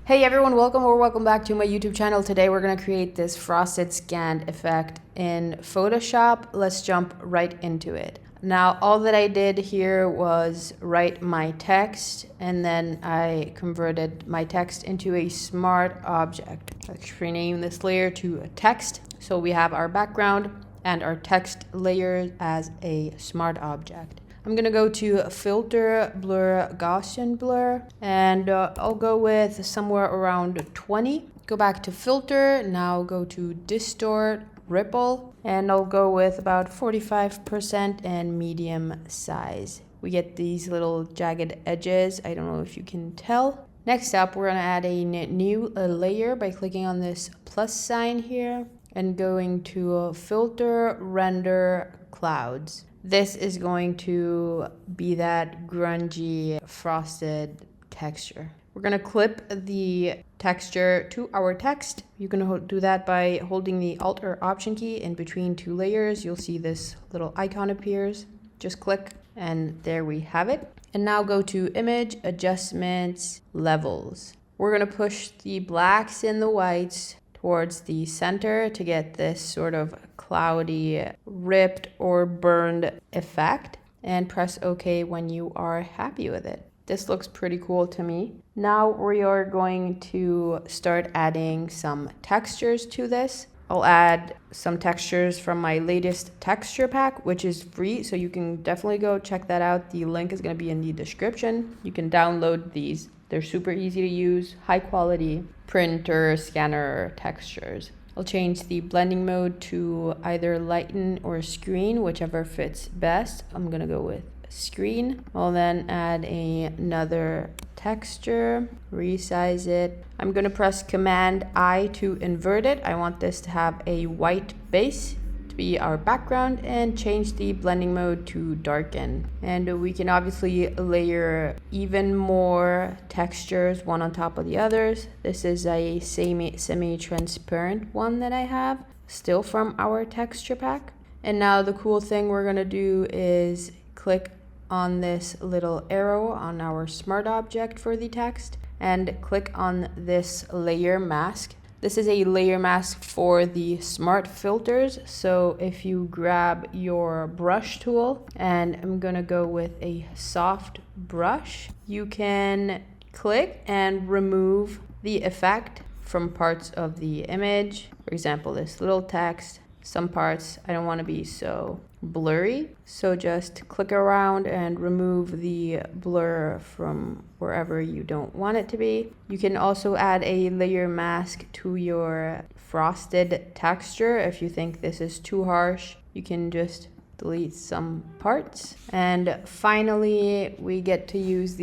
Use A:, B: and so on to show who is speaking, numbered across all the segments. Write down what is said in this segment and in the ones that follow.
A: Hey everyone, welcome back to my YouTube channel. Today we're going to create this frosted scanned effect in Photoshop. Let's jump right into it. Now all that I did here was write my text, and then I converted my text into a smart object. Let's rename this layer to a text. So we have our background and our text layer as a smart object. I'm gonna go to filter, blur, Gaussian blur, and I'll go with somewhere around 20. Go back to filter, now go to distort, ripple, and I'll go with about 45% and medium size. We get these little jagged edges. I don't know if you can tell. Next up, we're gonna add a new layer by clicking on this plus sign here and going to filter, render, clouds. This is going to be that grungy frosted texture. We're going to clip the texture to our text. You can do that by holding the Alt or Option key in between two layers. You'll see this little icon appears. Just click and there we have it. And now go to Image, Adjustments, Levels. We're going to push the blacks and the whites towards the center to get this sort of cloudy, ripped or burned effect, and press OK when you are happy with it. This looks pretty cool to me. Now we are going to start adding some textures to this. I'll add some textures from my latest texture pack, which is free, so you can definitely go check that out. The link is going to be in the description. You can download these. They're super easy to use, high quality printer, scanner textures. I'll change the blending mode to either lighten or screen, whichever fits best. I'm gonna go with screen. I'll then add another texture, resize it. I'm gonna press Command I to invert it. I want this to have a white base to be our background, and change the blending mode to darken. And we can obviously layer even more textures one on top of the others. This is a semi-transparent one that I have, still from our texture pack. And now the cool thing we're gonna do is click on this little arrow on our smart object for the text and click on this layer mask. This is a layer mask for the smart filters. So if you grab your brush tool, and I'm gonna go with a soft brush, you can click and remove the effect from parts of the image. For example, this little text, some parts I don't want to be so blurry, so just click around and remove the blur from wherever you don't want it to be. You can also add a layer mask to your frosted texture. If you think this is too harsh, you can just delete some parts. And finally, we get to use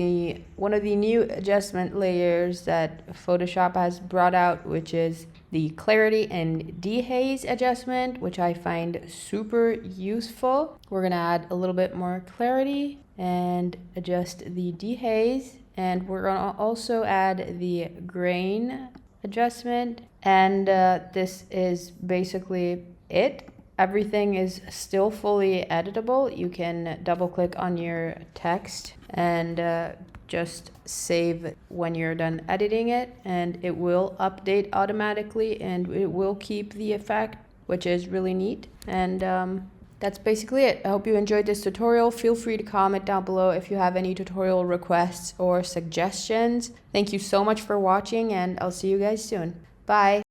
A: one of the new adjustment layers that Photoshop has brought out, which is the clarity and dehaze adjustment, which I find super useful. We're gonna add a little bit more clarity and adjust the dehaze, and we're gonna also add the grain adjustment, and this is basically it. Everything is still fully editable. You can double click on your text and just save when you're done editing it, and it will update automatically and it will keep the effect, which is really neat. And that's basically it. I hope you enjoyed this tutorial. Feel free to comment down below if you have any tutorial requests or suggestions. Thank you so much for watching, and I'll see you guys soon. Bye.